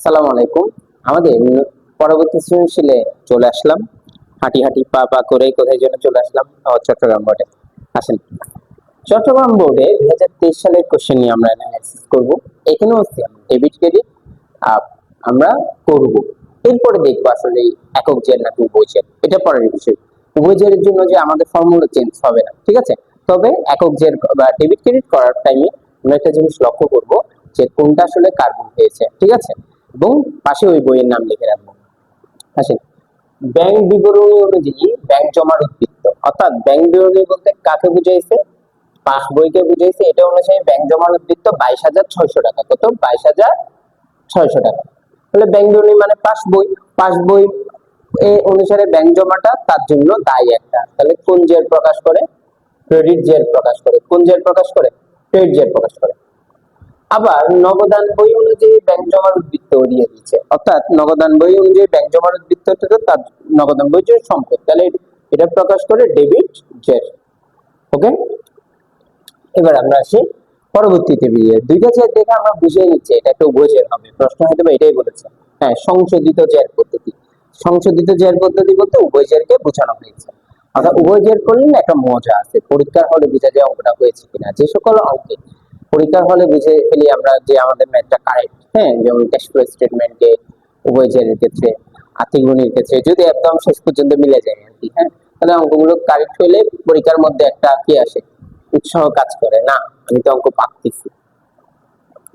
আসসালামু আলাইকুম। আমাদের পরবর্তী সৃজনশীলে চলে আসলাম। হাঁটি হাঁটি পা পা করে কোথায় যেন চলে আসলাম, চট্টগ্রাম বোর্ডে। আসেন, চট্টগ্রাম বোর্ডে 2023 সালের কোশ্চেন নিয়ে আমরা অ্যানালাইসিস করব। এখানেও ডেবিট ক্রেডিট আমরা করব। এরপরে দেখবো আসলে এই একক জের নাকি উভয় জের, এটা পরের বিষয়। উভয় জেরের জন্য যে আমাদের ফর্মুলা চেঞ্জ হবে না, ঠিক আছে। তবে একক জের বা ডেবিট ক্রেডিট করার টাইমে আমরা একটা জিনিস লক্ষ্য করব যে কোনটা আসলে কার ভুল হয়েছে, ঠিক আছে, এবং পাশে ওই বইয়ের নাম লিখে রাখবো। আসেন, ব্যাংক বিবরণী অনুযায়ী ব্যাংক জমার উদ্বৃত্ত, অর্থাৎ ব্যাংক বিবরণী বলতে কাকে বুঝাইছে? পাস বইকে বুঝাইছে। এটা অনুযায়ী ব্যাংক জমার উদ্বৃত্ত 22,600 টাকা। কত? 22,600 টাকা। তাহলে ব্যাংক বিবরণী মানে পাস বই। পাস বই এ অনুসারে ব্যাংক জমাটা তার জন্য দায়ী একটা। তাহলে কোন জের প্রকাশ করে? ক্রেডিট জের প্রকাশ করে। কোন জের প্রকাশ করে? ক্রেডিট জের প্রকাশ করে। আবার নগদান বই অনুযায়ী ব্যাংক জমার উদ্বৃত্ত দিয়ে দিচ্ছে, অর্থাৎ নগদান বই অনুযায়ী ব্যাংক জমার উদ্বৃত্ত তার নগদান বই যে সম্পদ, তাহলে এটা প্রকাশ করে ডেবিট জের। ওকে, এবার আমরা আসি পরবর্তীতে দুইটা জের দেখে আমরা বুঝিয়ে নিচ্ছি এটা একটা উভয় জের হবে। প্রশ্ন হয়তো এটাই বলেছে। হ্যাঁ, সংশোধিত জের পদ্ধতি। সংশোধিত জের পদ্ধতি বলতে উভয় জেরকে বোঝানো হয়েছে। অর্থাৎ উভয় জের করলে একটা মজা আছে, পরীক্ষার হলে বোঝা যায় অঙ্কটা হয়েছে কিনা। যে সকল অঙ্কে পরীক্ষার হলে বুঝে ফেলি আমরা যে আমাদের ম্যাথটা কারেক্ট, হ্যাঁ, যেমন ক্যাশ ফ্লো স্টেটমেন্টে উভয় জেরের ক্ষেত্রে, আর্থিক গুণের ক্ষেত্রে যদি একদম শেষ পর্যন্ত মিলে যায় আর কি, হ্যাঁ, তাহলে অঙ্কগুলো কারেক্ট হলে পরীক্ষার মধ্যে একটা কি আসে, উৎসাহ কাজ করে, না আমি তো অঙ্ক পাচ্ছি।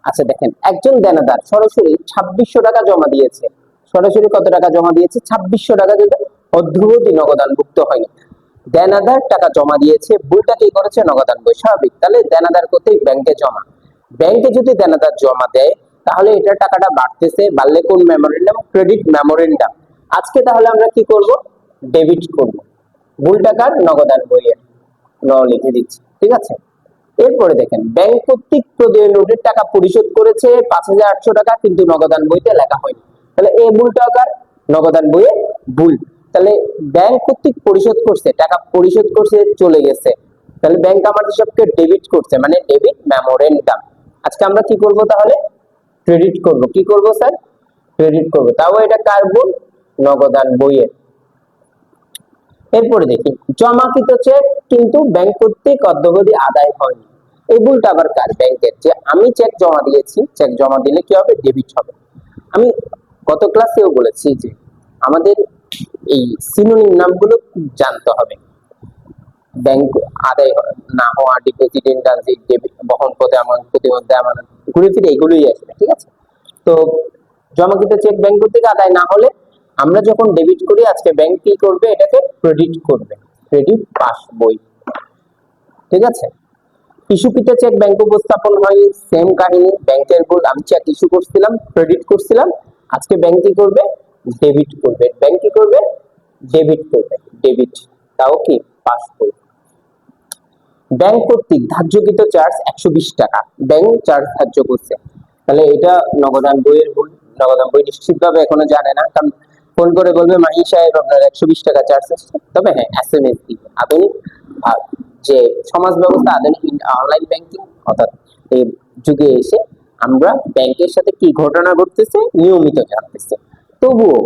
আচ্ছা দেখেন, একজন দেনাদার সরাসরি 2600 টাকা জমা দিয়েছে। সরাসরি কত টাকা জমা দিয়েছে? 2600 টাকা, যেটা অদ্যবধি নগদানভুক্ত হয়নি। দেনাদার টাকা জমা দিয়েছে, ভুলটা কি করেছে? নগদান বই, স্বাভাবিক। তাহলে দেনাদার কোথায়? ব্যাংকে জমা। ব্যাংকে যদি দেনাদার জমা দেয় তাহলে এটা টাকাটা বাড়তেছে, বাড়লে কোন মেমোরেন্ডাম? Credit memorandum. আজকে তাহলে আমরা কি করব? ডেবিট করব। ভুল টাকার নগদান বইয়ের লিখে দিচ্ছি, ঠিক আছে। এরপরে দেখেন, ব্যাংক কর্তৃক প্রদেয় নোটের টাকা পরিশোধ করেছে 5,800 টাকা, কিন্তু নগদান বইতে লেখা হয়নি। তাহলে এই ভুল টাকার নগদান বইয়ে ভুল। তাহলে ব্যাংক কর্তৃক পরিশোধ করছে, টাকা পরিশোধ করছে, চলে গেছে। তাহলে ব্যাংক আমার হিসাবকে ডেবিট করছে, মানে ডেবিট মেমোরেন্ডাম। আজকে আমরা কি করব তাহলে? ক্রেডিট করব। কি করব স্যার? ক্রেডিট করব। তাও এটা কার ভুল? নগদান বইয়ের। এরপরে দেখি, জমাকৃত চেক কিন্তু ব্যাংক কর্তৃক অদ্যবধি আদায় হয়নি। এই ভুলটা আবার কার? ব্যাংকের। যে আমি চেক জমা দিয়েছি, চেক জমা দিলে কি হবে? ডেবিট হবে। আমি গত ক্লাসেও বলেছি যে আমাদের এই সিনোনিম নামগুলো জানতে হবে। ব্যাংক আদায় না হওয়া, ডিপোজিট ইন ট্রানজিট, ডেবিট, বহন পথে আমানত, প্রতিমধ্যে আমানত, ঘুরে ফিরে এগুলোই আসবে, ঠিক আছে। তো জমাকৃত চেক ব্যাংক কর্তৃক আদায় না হলে আমরা যখন ডেবিট করি, আজকে ব্যাংক কি করবে? এটাকে ক্রেডিট করবে। ক্রেডিট পাস বই, ঠিক আছে। ইস্যুকৃত চেক ব্যাংক উপস্থাপন হয়, সেম কাহিনী। ব্যাংকের ভুল, আমি চেক ইস্যু করছিলাম, ক্রেডিট করছিলাম, আজকে ব্যাংক কি করবে? ডেবিট করবে। ব্যাংক কি করবে? ডেবিট করবে। ডেবিট, তাও কি? পাস বই। ব্যাংক কর্তৃক ধার্যকৃত চার্জ 120 টাকা, ব্যাংক চার্জ ধার্য করছে, তাহলে এটা নগদান বইয়ের ভুল। নগদান বই নিশ্চিতভাবে এখনো জানে না, কারণ ফোন করে বলবে মাহি সাহেব আপনার 120 টাকা চার্জ আসছে। তবে হ্যাঁ, এসএমএস দিবে। আধুনিক যে সমাজ ব্যবস্থা, আধুনিক অনলাইন ব্যাংকিং, অর্থাৎ এই যুগে এসে আমরা ব্যাংকের সাথে কি ঘটনা ঘটতেছে নিয়মিত জানতেছে। তবুও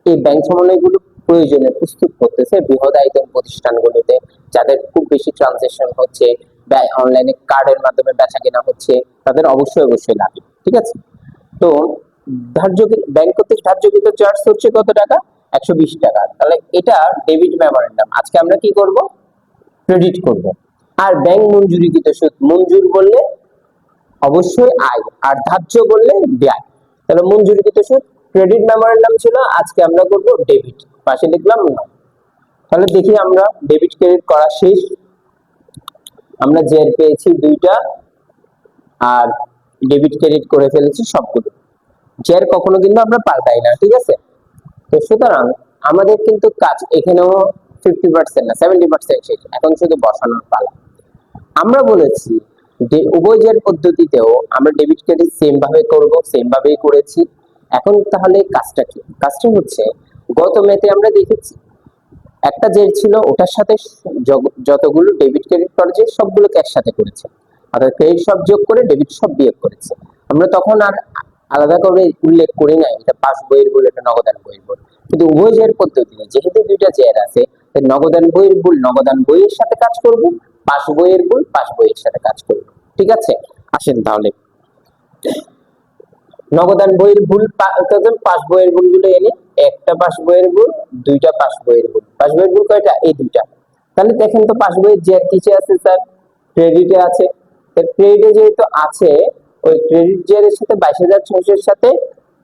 এই ব্যাংক সমন্বয়গুলো প্রয়োজনে প্রস্তুত করতেছে বৃহৎ আয়তন প্রতিষ্ঠানগুলোতে, যাদের খুব বেশি ট্রানজাকশন হচ্ছে, অনলাইনে কার্ডের মাধ্যমে বেচা কেনা হচ্ছে, তাদের অবশ্যই অবশ্যই লাগে, ঠিক আছে। তো ব্যাংক কর্তৃক ধার্যকৃত চার্জ হচ্ছে কত টাকা? 120 টাকা। তাহলে এটা ডেবিট মেমোরেন্ডাম। আজকে আমরা কি করব? ক্রেডিট করব। আর ব্যাংক মঞ্জুরিকৃত সুদ, মঞ্জুর বললে অবশ্যই আয়, আর ধার্য বললে ব্যয়। তাহলে মঞ্জুরিকৃত সুদ ক্রেডিট মেমোরেন্ডাম ছিল, আজকে আমরা করব ডেবিট, পাশে লিখলাম না। তাহলে দেখি আমরা ডেবিট ক্রেডিট করা শেষ। আমরা জের পেয়েছি দুইটা, আর ডেবিট ক্রেডিট করে ফেলেছি সবগুলো। জের কখনো কিন্তু আমরা পাল্টাই না, ঠিক আছে। তো সুতরাং আমাদের কিন্তু কাজ এখানেও 50% না 70% শেষ, এখন শুধু বসানোর পালা। আমরা বলেছি যে উভয় জের পদ্ধতিতেও আমরা ডেবিট ক্রেডিট সেম ভাবে করব, সেম ভাবেই করেছি। এখন তাহলে কাজটা কি? কাজটা হচ্ছে, গত ম্যাথে আমরা দেখেছি একটা জের ছিল, ওটার সাথে যতগুলো ডেবিট ক্রেডিট করেছে সবগুলোকে একসাথে করেছে, অর্থাৎ ক্রেডিট সব যোগ করে ডেবিট সব বিয়োগ করেছে। আমরা তখন আর আলাদা করে উল্লেখ করি না এটা পাস বইয়ের ভুল, এটা নগদান বইয়ের ভুল। কিন্তু উভয় জের পদ্ধতিতে যেহেতু দুইটা জের আছে, তাই নগদান বইয়ের ভুল নগদান বইয়ের সাথে কাজ করব, পাস বইয়ের ভুল পাস বইয়ের সাথে কাজ করব। ঠিক আছে, আসেন তাহলে নগদান বইয়ের ভুল পাস বইয়ের ভুলগুলো এনে, একটা পাস বইয়ের ভুল, দুইটা পাস বইয়ের ভুল। পাস বইয়ের ভুল কয়টা? এই দুইটা। তাহলে দেখেন তো পাস বইয়ের জের কিসে আছে স্যার? ক্রেডিটে আছে। ক্রেডিটে যেহেতু আছে, ওই ক্রেডিট জেরের সাথে 22,600 এর সাথে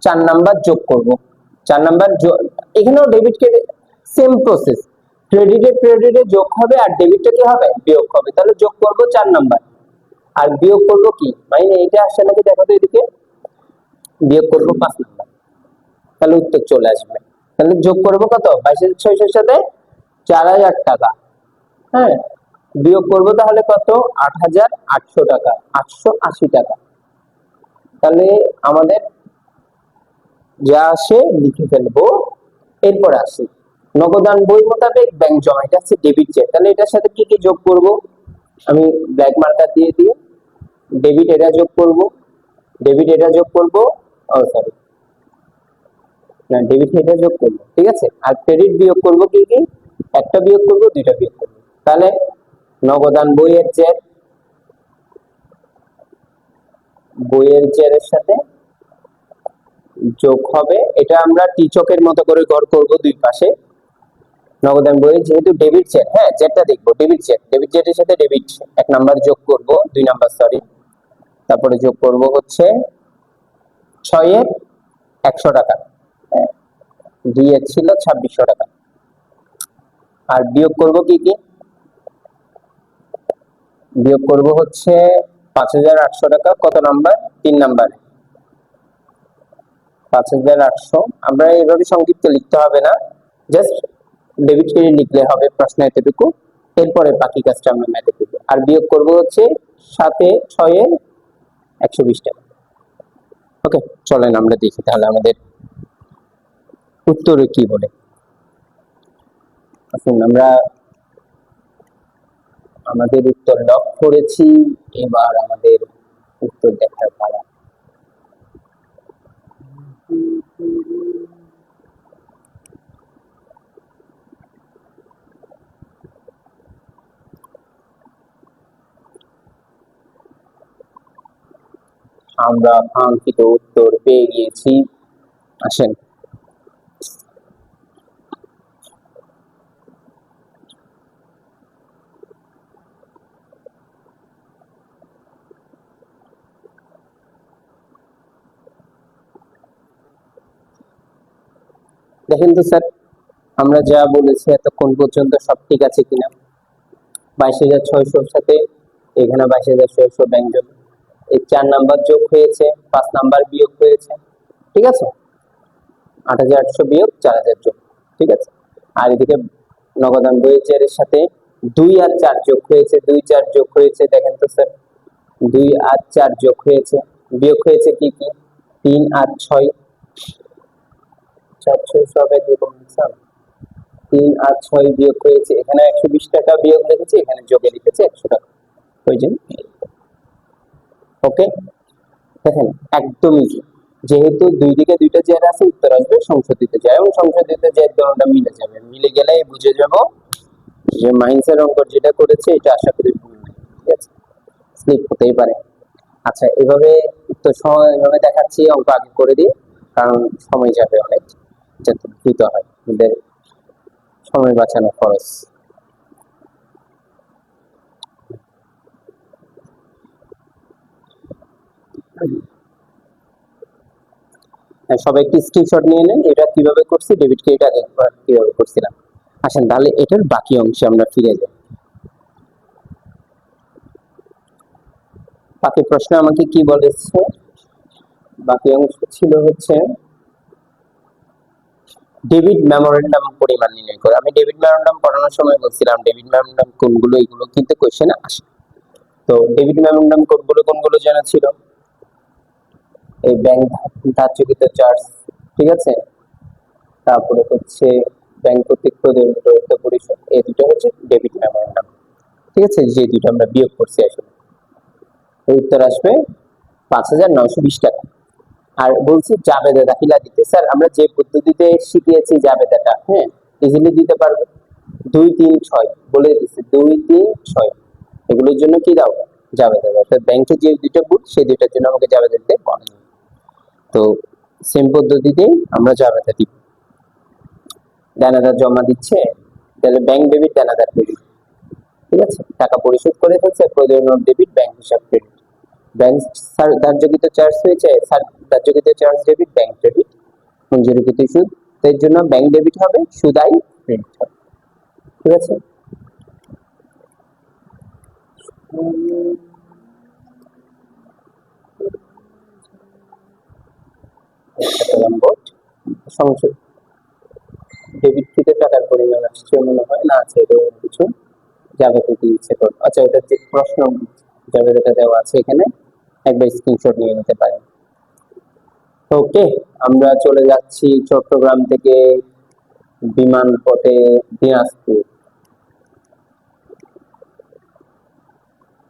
4 নাম্বার যোগ করব। 4 নাম্বার এখানেও ডেবিট ক্রেডিট সেম প্রসেস, ক্রেডিটে যোগ হবে আর ডেবিটটা কি হবে? বিয়োগ হবে। তাহলে যোগ করব 4 নাম্বার আর বিয়োগ করব কি? মানে এটা আসছে নাকি দেখো তো এদিকে, বিয়োগ করব 5 নাম্বার, তাহলে উত্তর চলে আসবে। তাহলে যোগ করব কত? 22,600 এর সাথে 4,000 টাকা। হ্যাঁ, বিয়োগ করব তাহলে কত? 8,800 টাকা, 880 টাকা। তাহলে আমাদের যা আসে লিখে ফেলবো। এরপর আসি নগদান বই মোতাবেক ব্যাংক জমা, এটা হচ্ছে ডেবিট চেক। তাহলে এটার সাথে কি কি যোগ করব? আমি ব্ল্যাক মার্কার দিয়ে দিই। ডেবিট এটা যোগ করব, ডেবিট এটা যোগ করব, সরি না, ডেবিট এটা যোগ করব। ঠিক আছে, আর ক্রেডিট বিয়োগ করব কি কি? একটা বিয়োগ করব, দুইটা বিয়োগ করব। তাহলে নগদান বইয়ের জেরের সাথে যোগ হবে। এটা আমরা টিচকের মতো করে গড় করব দুই পাশে। নগদান বইয়ে যেহেতু ডেবিট চেক, হ্যাঁ যেটা দেখবো ডেবিট চেক, ডেবিট চেকের সাথে ডেবিট 1 নাম্বার যোগ করব, 2 নাম্বার সরি, তারপরে যোগ করব হচ্ছে 6 এর 100 টাকা, 2 এর ছিল 2600 টাকা। আর বিয়োগ করব কি কি? বিয়োগ করব হচ্ছে 5,800 টাকা। কত নাম্বার? 3 নাম্বার, 5,800। আমরা এইভাবে সংক্ষিপ্ত লিখতে হবে না, জাস্ট ডেবিট ক্রেডিট লিখলে হবে, প্রশ্ন এতটুকু। এরপরে বাকি কাজটা আমরা ম্যাথে করব। আর বিয়োগ করব হচ্ছে 7 এ 6 এর 120 টাকা। ওকে, চলেন আমরা দেখি তাহলে আমাদের উত্তরে কি বলে। আসুন আমরা আমাদের উত্তর লক করেছি, এবার আমাদের উত্তর দেখার পালা। আমরা কাঙ্ক্ষিত উত্তর পেয়ে গিয়েছি, আসেন। দেখেন তো স্যার, আমরা যা বলেছি এতক্ষণ পর্যন্ত সব ঠিক আছে কিনা। 22,600 সাথে এখানে 22,600 ব্যঞ্জন, এই 4 নাম্বার যোগ হয়েছে, 5 নাম্বার বিয়োগ হয়েছে। ঠিক আছে, 8,800 বিয়োগ 4,000 যোগ। ঠিক আছে, আর এদিকে নগদান বইয়ের চেয়ারের সাথে 2 আর 4 যোগ হয়েছে, 2 4 যোগ হয়েছে। দেখেন তো স্যার, 2 আর 4 যোগ হয়েছে, বিয়োগ হয়েছে কি কি? 3 আর 6, 4 6 সব একরকম হিসাব। 3 আর 6 বিয়োগ হয়েছে, এখানে 120 টাকা বিয়োগ লিখেছে, এখানে যোগে লিখেছে 100 টাকা। ওই যে ওকে, দেখেন একদম ইজি। যেহেতু দুই দিকে দুইটা জের আছে, উত্তর আসবে সংশোধিত জের, এবং সংশোধিত জের দোনোটা মিলে যাবে। মিলে গেলে বুঝে যাব যে মাইন্সের অঙ্ক যেটা করেছে এটা আশা করি ভুল নেই। ঠিক আছে, স্লিপ হতেই পারে। আচ্ছা, এভাবে উত্তর সময় এভাবে দেখাচ্ছি, অঙ্ক আগে করে দিই, কারণ সময় যাবে অনেক, যাতে দ্রুত হয়, আমাদের সময় বাঁচানো খরচ। সবাই একটি স্ক্রিনশট নিয়ে নেন, এটা কিভাবে করছি, ডেবিট ক্রেডিট আগে কিভাবে করছিলাম। আসেন তাহলে এটার বাকি অংশে আমরা ফিরে যাই। বাকি প্রশ্ন আমাকে কি বলেছে? বাকি অংশ ছিল হচ্ছে ডেবিট মেমোরেন্ডাম পরিমাণ নির্ণয় করে। আমি ডেবিট মেমোরেন্ডাম পড়ানোর সময় বলছিলাম ডেবিট মেমোরেন্ডাম কোনগুলো, এগুলো কিন্তু কোশ্চেনে আসে। তো ডেবিট মেমোরেন্ডাম কোনগুলো জানা ছিল? এই ব্যাংক ধার্যকৃত চার্জ, ঠিক আছে, তারপরে হচ্ছে ব্যাংক কর্তৃক প্রদত্ত পরিশোধ, এই দুটো হচ্ছে ডেবিট মেমোরেন্ডাম। ঠিক আছে, যে দুটো আমরা বিয়োগ করছি আসলে, উত্তর আসবে 5,920 টাকা। আর বলছি জাবেদা দাখিলা দিতে। স্যার আমরা যে পদ্ধতিতে শিখিয়েছি জাবেদাটা, হ্যাঁ, ইজিলি দিতে পারবে। 2 3 6 বলে দিচ্ছি, 2 3 6 এগুলোর জন্য কি দাও? জাবেদা দাও। অর্থাৎ ব্যাংকে যে দুইটা বুট, সেই দুইটার জন্য আমাকে জাবেদা দিতে বলা হয়। তো সেম পদ্ধতিতেই আমরা জাবেদা দিব। দানাদার জমা দিচ্ছে, তাহলে ব্যাংক ডেবিট, দানাদার ক্রেডিট। ঠিক আছে, টাকা পরিশোধ করে ফেলছে, প্রয়োজনীয় ডেবিট, ব্যাংক হিসাব ক্রেডিট। ব্যাংক ধার্যকৃত চার্জ হয়েছে, ধার্যকৃত চার্জ ডেবিট, ব্যাংক ডেবিট। মঞ্জুরিকৃত সুদ, এর জন্য ব্যাংক ডেবিট হবে, সুদাই ক্রেডিট হবে। ঠিক আছে, সংশোধন ডেবিটকৃত টাকার পরিমাণ আসছে মনে হয়, না আছে এরকম কিছু, যাবে তো দিয়েছে। আচ্ছা, ওটা যে প্রশ্ন যাবে যেটা দেওয়া আছে এখানে, একবার স্ক্রিনশট নিয়ে নিতে পারেন। ওকে, আমরা চলে যাচ্ছি চট্টগ্রাম থেকে বিমান পথে দিনাজপুর।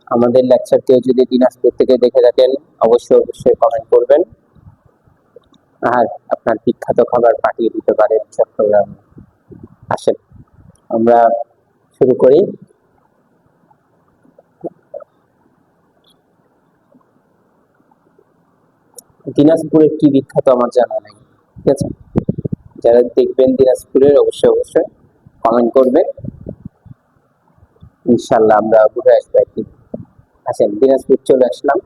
আমাদের লেকচার কেউ যদি দিনাজপুর থেকে দেখে থাকেন, অবশ্যই অবশ্যই কমেন্ট করবেন, আর আপনার বিখ্যাত খাবার পাঠিয়ে দিতে পারেন চট্টগ্রাম। আসেন আমরা শুরু করি। দিনাজপুরের কি বিখ্যাত আমার জানা নেই, ঠিক আছে? যারা দেখবেন দিনাজপুরের, অবশ্যই অবশ্যই কমেন্ট করবেন, ইনশাল্লাহ আমরা ঘুরে আসবো একদিন। আসেন দিনাজপুর চলে আসলাম।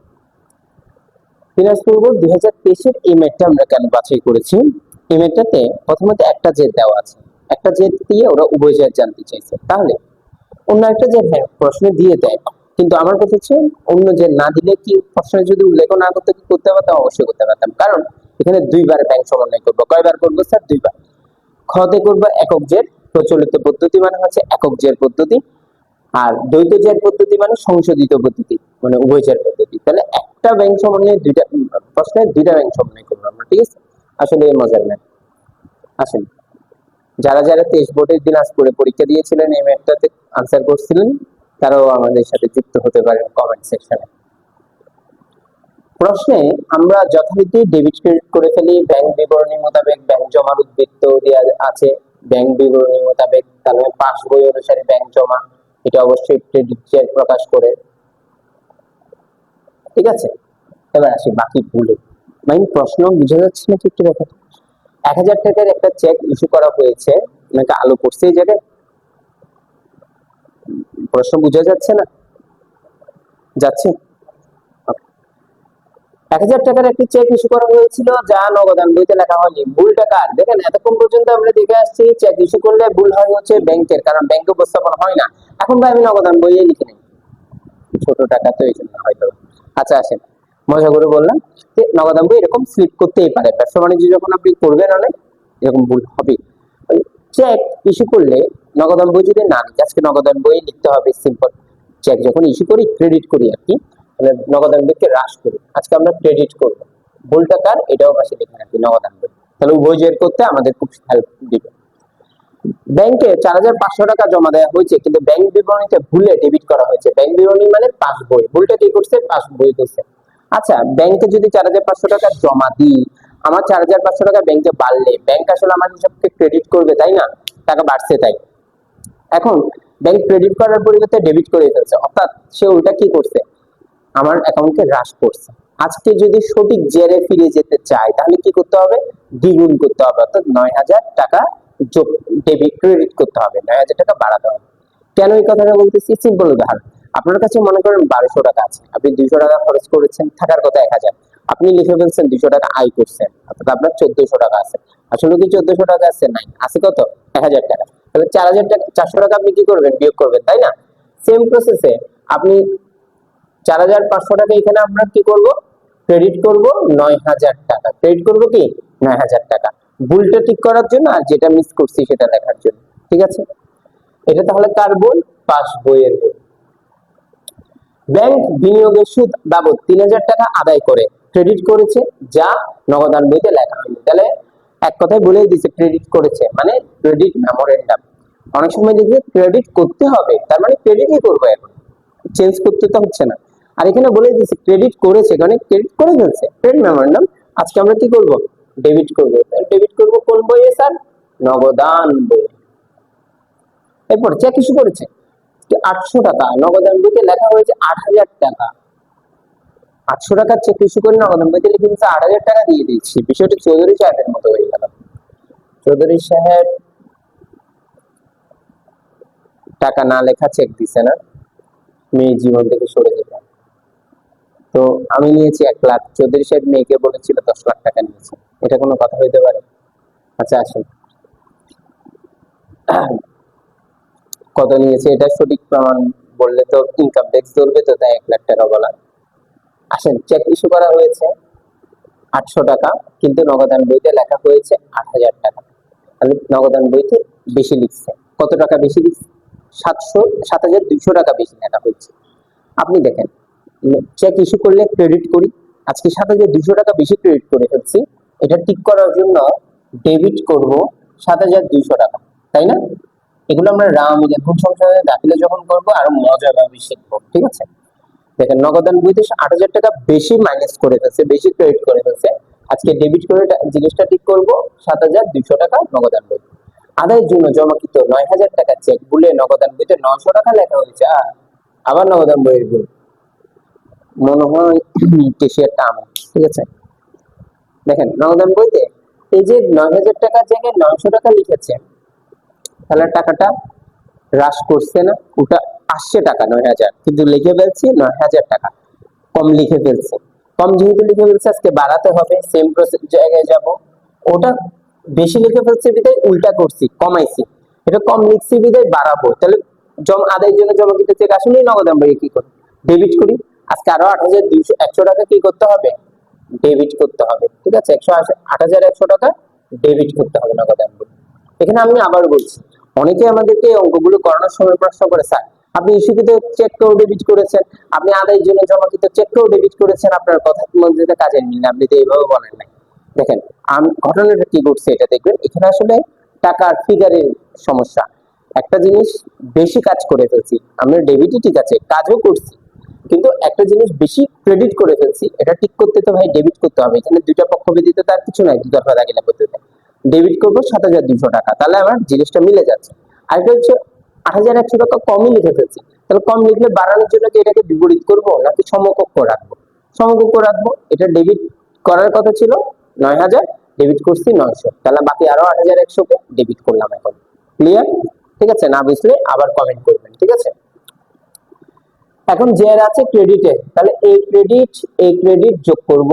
দিনাজপুর বোর্ড 2023-এর এই ম্যাথটা আমরা কেন বাছাই করেছি? এই ম্যাথটাতে প্রথমত একটা জেদ দেওয়া আছে, একটা জেদ দিয়ে ওরা উভয় জেদ জানতে চাইছে। তাহলে অন্য একটা জেদ হ্যাঁ প্রশ্নে দিয়ে দেয়, কিন্তু আমার কথা হচ্ছে অন্য জেদ না দিলে কি প্রশ্নে যদি উল্লেখ না করতে কি করতে পারতাম? অবশ্যই করতে পারতাম, কারণ এখানে দুইবার ব্যাংক সমন্বয় করবো। কয়বার করবো স্যার? দুইবার। খতে করবো একক জের প্রচলিত পদ্ধতি, মানে হচ্ছে একক জের পদ্ধতি, আর দ্বৈত জের পদ্ধতি মানে সংশোধিত পদ্ধতি, মানে উভয় জের পদ্ধতি। তাহলে একটা ব্যাংক সমন্বয়ে দুইটা প্রশ্নে দুইটা ব্যাংক সমন্বয় করবো আমরা, ঠিক আছে? আসলে মজার ম্যাথ। আসেন, যারা যারা 23 বোর্ডের দিনাজপুরে পরীক্ষা দিয়েছিলেন, এই ম্যাথটাতে আনসার করছিলেন, তারাও আমাদের সাথে যুক্ত হতে পারেন কমেন্ট সেকশনে। প্রশ্নে আমরা যথারীতি ডেবিট ক্রেডিট করে ফেলি। ব্যাংক বিবরণী মোতাবেক ব্যাংক জমার উদ্বৃত্ত দেওয়া আছে, ব্যাংক বিবরণী মোতাবেক, তাহলে পাস বই অনুসারে ব্যাংক জমা, এটা অবশ্যই ক্রেডিট চেক প্রকাশ করে। ঠিক আছে, এবার আসি বাকি ভুলে। মাইন প্রশ্ন বুঝা যাচ্ছে নাকি একটু দেখো। 1000 টাকার একটা চেক ইস্যু করা হয়েছে, নাকি আলো পড়ছে এই জায়গায়? প্রশ্ন বুঝা যাচ্ছে না? যাচ্ছে। 1000 টাকার একটি চেক ইস্যু করা হয়েছিল, যা নগদান বইতে লেখা হয়নি। ভুলটা কার? দেখেন এতক্ষণ পর্যন্ত আমরা দেখে আসছি চেক ইস্যু করলে ভুল হয় হচ্ছে ব্যাংকের, কারণ ব্যাংকে উপস্থাপন হয় না। এখন ভাই আমি নগদান বইয়ে লিখে নেই, ছোট টাকা তো এই জন্য হয়তো। আচ্ছা আসেন, মজা করে বললাম যে নগদান বই এরকম স্লিপ করতেই পারে, ব্যবসা বাণিজ্য যখন আপনি করবেন অনেক এরকম ভুল হবে। চেক ইস্যু করলে নগদান বই যদি না লিখে, আজকে নগদান বই লিখতে হবে সিম্পল। চেক যখন ইস্যু করি, ক্রেডিট করি আর কি, তাহলে নগদান বইকে হ্রাস করি, আজকে আমরা ক্রেডিট করব। ভুলটা কার? এটাও পাশে লিখে রাখি, নগদান বই। তাহলে উভয় জের করতে আমাদের খুব হেল্প দিবে। ব্যাংকে 4500 টাকা জমা দেওয়া হয়েছে, কিন্তু ব্যাংক বিবরণীতে ভুলে ডেবিট করা হয়েছে। ব্যাংক বিবরণী মানে পাস বই, ভুলটা কি করছে? পাস বই করছে। আচ্ছা, ব্যাংকে যদি 4500 টাকা জমা দিই, আমার 4500 টাকা ব্যাংকে বাড়লে ব্যাংক আসলে আমার হিসাবকে ক্রেডিট করবে, তাই না? টাকা বাড়ছে তাই। এখন ব্যাংক ক্রেডিট করার পরিবর্তে ডেবিট করে ফেলছে, অর্থাৎ সে উল্টা কি করছে? আমার অ্যাকাউন্টকে হ্রাস করছে। আজকে যদি সঠিক জেরে ফিরে যেতে চাই, তাহলে কি করতে হবে? দ্বিগুণ করতে হবে, অর্থাৎ 9000 টাকা যোগ ডেবিট ক্রেডিট করতে হবে, 9000 টাকা বাড়াতে হবে। কেন এই কথাটা বলতেছি? সিম্পল উদাহরণ, আপনার কাছে মনে করেন 1200 টাকা আছে, আপনি 200 টাকা খরচ করেছেন, থাকার কথা 1000, আপনি লিখে ফেলছেন 200 টাকা আয় করছেন, অর্থাৎ আপনার 1400 টাকা আছে। আসলে কি 1400 টাকা আছে? নাই, আছে কত? 1000 টাকা। তাহলে 4000 টাকা, 400 টাকা আপনি কি করবেন? বিয়োগ করবেন, তাই না? সেম প্রসেসে আপনি 4500 টাকা এখানে আমরা কি করব? ক্রেডিট করব 9000 টাকা। ক্রেডিট করব কি? 9000 টাকা। ভুলটা ঠিক করার জন্য, আর যেটা মিস করছি সেটা লেখার জন্য। ঠিক আছে, এটা তাহলে কার বই? পাস বইয়ের বই। ব্যাংক বিনিয়োগের সুদ বাবদ 3000 টাকা আদায় করে ক্রেডিট করেছে, যা নগদান বইতে লেখা হয়নি। তাহলে এক কথায় বলেই দিছে ক্রেডিট করেছে, মানে ক্রেডিট মেমোরেন্ডাম। অনেক সময় দেখবে ক্রেডিট করতে হবে, তার মানে ক্রেডিটই করবো, এখন চেঞ্জ করতে তো হচ্ছে না। আর এখানে বলে দিচ্ছে ক্রেডিট করেছে, মানে ক্রেডিট করে ফেলছে, ক্রেডিট মেমোরেন্ডাম আজকে আমরা কি করব? ডেবিট করব। ডেবিট করব কোন বইয়ে স্যার? নগদান বইয়ে। এরপর চেক ইস্যু করেছে 800 টাকা, নগদান বইতে লেখা হয়েছে 8000 টাকা। 800 টাকার চেক ইস্যু করে নগদান বইতে লিখে দিচ্ছে 8000 টাকা দিয়ে দিচ্ছি। বিষয়টি চৌধুরী সাহেবের মতো হয়ে গেল। চৌধুরী সাহেব টাকা না লেখা চেক দিছে না, মেয়ে জীবন থেকে সরে যেতে। তো আমি নিয়েছি 1 লাখ, চৌধুরী সাহেব মেয়েকে বলেছিল 10 লাখ টাকা নিয়েছে। এটা কোনো কথা হইতে পারে? আচ্ছা আসুন, কত নিয়েছে এটা সঠিক প্রমাণ বললে তো ইনকাম ট্যাক্স ধরবে, তো তাই 1 লাখ টাকা বলা। আসেন, চেক ইস্যু করা হয়েছে 800 টাকা, কিন্তু নগদান বইতে লেখা হয়েছে 8000 টাকা। তাহলে নগদান বইতে বেশি লিখছে। কত টাকা বেশি লিখছে? 7200 টাকা বেশি লেখা হয়েছে। আপনি দেখেন, চেক ইস্যু করলে ক্রেডিট করি, আজকে 7200 টাকা বেশি ক্রেডিট করে ফেলছি। এটা ঠিক করার জন্য ডেবিট করব 7200 টাকা, তাই না? এগুলো আমরা রামিলে ভূ সংশোধনের দাখিলে যখন করব আরো মজাভাবে শিখবো, ঠিক আছে? দেখেন, নগদান বইতে 8000 টাকা বেশি মাইনাস করে ফেলছে, বেশি ক্রেডিট করে ফেলছে। আজকে ডেবিট করে জিনিসটা ঠিক করব 7200 টাকা নগদান বই। আদায়ের জন্য জমাকৃত 9000 টাকা চেক ভুলে নগদান বইতে 900 টাকা লেখা হয়েছে। আবার নগদান বইয়ের ভুল, মনে হয় কেশিয়ারটা আমার, ঠিক আছে? দেখেন, নগদান বইতে এই যে 9000 টাকার জায়গায় 900 টাকা লিখেছে, তাহলে টাকাটা হ্রাস করছে না? ওটা আসছে টাকা 9000, কিন্তু লিখে ফেলছি 9000 টাকা, কম লিখে ফেলছি। কম যেহেতু লিখে ফেলছে, আজকে বাড়াতে হবে, সেম প্রসেস জায়গায় যাব। ওটা বেশি লিখে ফেলছে বিদায় উল্টা করছি, কমাইছি। এটা কম লিখছি বিদায় বাড়াবো। তাহলে আদায়ের জন্য জমাকৃত চেক আসলেই নগদান বইয়ে কি করি? ডেবিট করি। আজকে আরো 100 টাকা কি করতে হবে? ডেবিট করতে হবে, ঠিক আছে? 8100 টাকা ডেবিট করতে হবে নগদান বই। এখানে আমি আবার বলছি, অনেকে আমাদেরকে অঙ্কগুলো করানোর সময় প্রশ্ন করে, স্যার আপনি ইস্যুকৃত চেককেও ডেবিট করেছেন, আপনি আদায়ের জন্য জমাকৃত চেককেও ডেবিট করেছেন, আপনার কথার মধ্যে কাজের মিল, আপনি তো এইভাবে বলেন নাই। দেখেন, ঘটনাটা কি ঘটছে এটা দেখবেন। এখানে আসলে টাকার ফিগারের সমস্যা। একটা জিনিস বেশি কাজ করে ফেলছি আমরা, ডেবিটই ঠিক আছে, কাজও করছি, কিন্তু একটা জিনিস বেশি ক্রেডিট করে ফেলছি। এটা ঠিক করতে তো ভাই ডেবিট করতে হবে। এখানে দুইটা পক্ষ ব্যতীত তার কিছু নাই, দুতরফা দাখিলা পদ্ধতিতে ডেবিট করবো 7200 টাকা, তাহলে আমার জিনিসটা মিলে যাচ্ছে। আরেকটা হচ্ছে 8100 টাকা কমই লিখে ফেলছি, তাহলে কম লিখলে বাড়ানোর জন্য কি এটাকে বিপরীত করব নাকি সমকক্ষ রাখবো? সমকক্ষ রাখবো। এটা ডেবিট করার কথা ছিল 9000, ডেবিট করছি 900, তাহলে বাকি আরো 8100 কে ডেবিট করলাম। এখন ক্লিয়ার? ঠিক আছে? না বুঝলে আবার কমেন্ট করবেন, ঠিক আছে? এখন যে আছে ক্রেডিটে, তাহলে এই ক্রেডিট যোগ করব,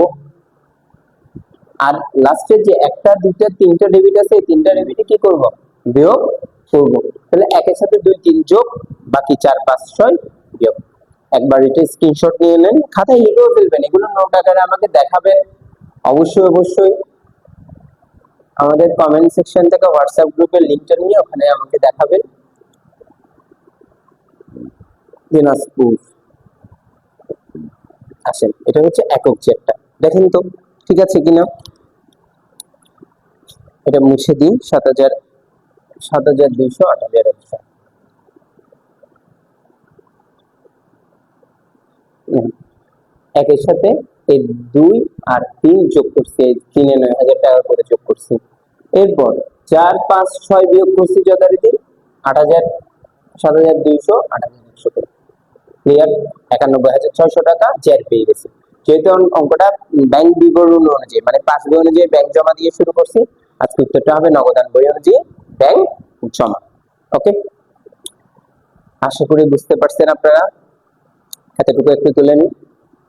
আর লাস্টে যে একটা দুইটা তিনটা ডেবিট আছে, এই তিনটা ডেবিটে কি করব? বিয়োগ করব। তাহলে একের সাথে 2 3 যোগ, বাকি 4 5 6 বিয়োগ। একবার এটা স্ক্রিনশট নিয়ে নেন, খাতায় লিখেও ফেলবেন, এগুলো নোট আকারে আমাকে দেখাবেন। অবশ্যই আমাদের কমেন্ট সেকশন থেকে হোয়াটসঅ্যাপ গ্রুপের লিংকটা নিয়ে ওখানে আমাকে দেখাবেন। দিনাজপুর, আসেন, এটা হচ্ছে একক চেকটা, দেখেন তো ঠিক আছে কিনা। এটা মুছে দিই। 7000, 7200, 8100। একের সাথে এই 2 আর 3 যোগ করছি, 3 এ 9000 টাকা করে যোগ করছি। এরপর 4 5 6 বিয়োগ করছি যথারীতি 8000, 7200, 8100 করে। ক্লিয়ার? 91600 টাকা জের পেয়ে গেছি। যেহেতু অঙ্কটা ব্যাংক বিবরণ অনুযায়ী, মানে পাস বই অনুযায়ী ব্যাংক জমা দিয়ে শুরু করছি, আজকে উত্তরটা হবে নগদান বই অনুযায়ী ব্যাংক জমা। ওকে, আশা করি বুঝতে পারছেন আপনারা। এতটুকু একটু তুলে নিন।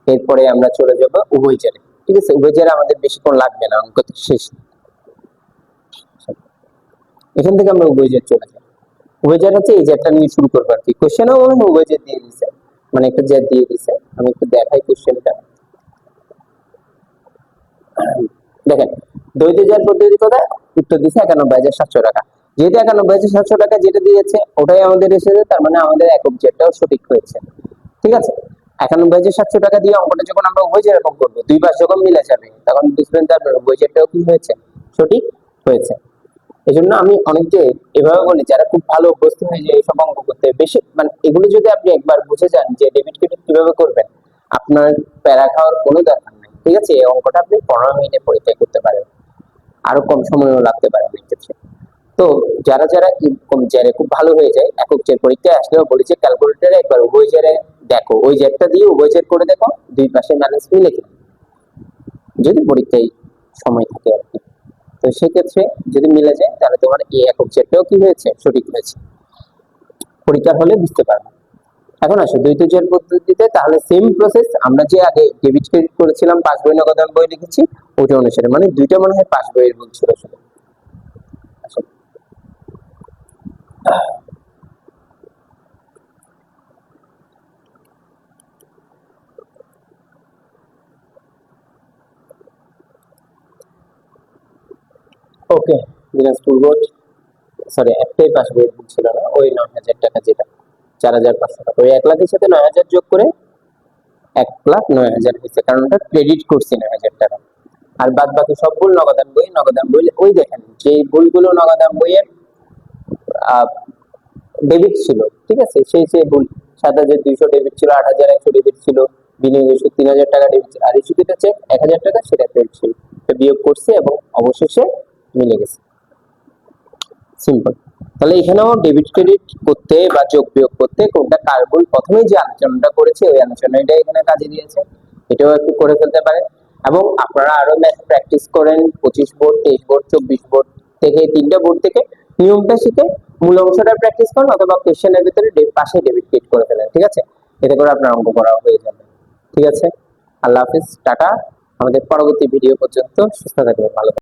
এরপরে আমরা চলে যাব উভয়চরে, ঠিক আছে? উভয়চরে আমাদের বেশিক্ষণ লাগবে না, অঙ্ক শেষ। এখান থেকে আমরা উভয়চর চলে যাব। উভয়চর হচ্ছে এই জেটটা নিয়ে শুরু করবো আর কি। কোশ্চেনও মনে হয় উভয়চর দিয়ে দিছে, মানে একটা জেট দিয়ে দিছে। আমি একটু দেখাই কোশ্চেনটা। দেখেন, দ্বৈত জেট পদ্ধতি কোথায় উত্তর দিছে 91700 টাকা। যেহেতু 91700 টাকা যেটা দিয়েছে ওটাই আমাদের এসেছে, তার মানে আমাদের একক জেটটাও সঠিক হয়েছে, ঠিক আছে? 91700 টাকা দিয়ে অঙ্কটা যখন আমরা উভয় জেট এরকম করবো, দুই পাশ যখন মিলে যাবে, তখন বুঝবেন তার উভয় জেটটাও কি হয়েছে, সঠিক হয়েছে। এই জন্য আমি অনেককে এভাবে বলি, যারা খুব ভালো অভ্যস্ত হয়ে যায় এইসব অঙ্ক করতে, বেশি মানে এগুলো যদি আপনি একবার বুঝে যান যে ডেবিট ক্রেডিট কিভাবে করবেন, আপনার প্যারা খাওয়ার কোনো দরকার নেই। ঠিক আছে, এই অঙ্কটা আপনি 15 মিনিটে পরীক্ষা করতে পারেন, আরো কম সময়ও লাগতে পারে অনেক ক্ষেত্রে। তো যারা যারা এরকম জেরে খুব ভালো হয়ে যায়, একক জের পরীক্ষায় আসলেও বলেছে ক্যালকুলেটরে একবার উভয় জেরে দেখো, ওই জেরটা দিয়ে উভয় জের করে দেখো, দুই পাশে ম্যানেজ মিলে কিনা, যদি পরীক্ষায় সময় থাকে আর কি। তো সেক্ষেত্রে যদি মিলে যায় তাহলে তোমার এই একক জেরটাও কি হয়েছে, সঠিক হয়েছে, পরীক্ষার হলে বুঝতে পারবে। এখন আসো দ্বৈত জের পদ্ধতিতে, তাহলে সেম প্রসেস, আমরা যে আগে ডেবিট ক্রেডিট করেছিলাম, পাস বই নগদান বই লিখেছি ওটা অনুসারে, মানে দুইটা মনে হয় পাস বইয়ের ভুল ছিল শুধু। আসো, ওকে, দিনাজপুর বোর্ড, সরি একটাই পাস বইয়ের ভুল ছিল না, ওই 9,000 টাকা যেটা 4,500 টাকা, ওই 1 লাখের সাথে 9,000 যোগ করে 1,09,000 হয়েছে, কারণ ওটা ক্রেডিট করছি 9,000 টাকা। আর বাদ বাকি সব ভুল নগদান বই, নগদান বই ওই দেখেন যে ভুলগুলো নগদান বইয়ের ডেবিট ছিল, ঠিক আছে, সেই সেই ভুল, 7,200 ডেবিট ছিল, 8,100 ডেবিট ছিল, বিনিয়োগে 3,000 টাকা ডেবিট ছিল, আর ইস্যু যেটা চেক 1,000 টাকা সেটা ক্রেডিট ছিল, তো বিয়োগ করছে এবং অবশেষে মিলে গেছে, সিম্পল। তাহলে এখানেও ডেবিট ক্রেডিট করতে বা যোগ বিয়োগ করতে কোনটা কার ভুল, প্রথমেই যে আলোচনাটা করেছে ওই আলোচনাটা এখানে কাজে দিয়েছে, এটাও একটু করে ফেলতে পারেন। এবং আপনারা আরো ম্যাথ প্র্যাকটিস করেন, 25 বোর্ড, 23 বোর্ড, 24 বোর্ড থেকে, তিনটা বোর্ড থেকে নিয়মটা শিখে মূল অংশটা প্র্যাকটিস করেন, অথবা কোশ্চেনের ভিতরে পাশে ডেবিট ক্রেডিট করে ফেলেন, ঠিক আছে, এতে করে আপনার অঙ্ক করা হয়ে যাবে। ঠিক আছে, আল্লাহ হাফিজ, টাটা, আমাদের পরবর্তী ভিডিও পর্যন্ত সুস্থ থাকবেন, ভালো থাকবেন।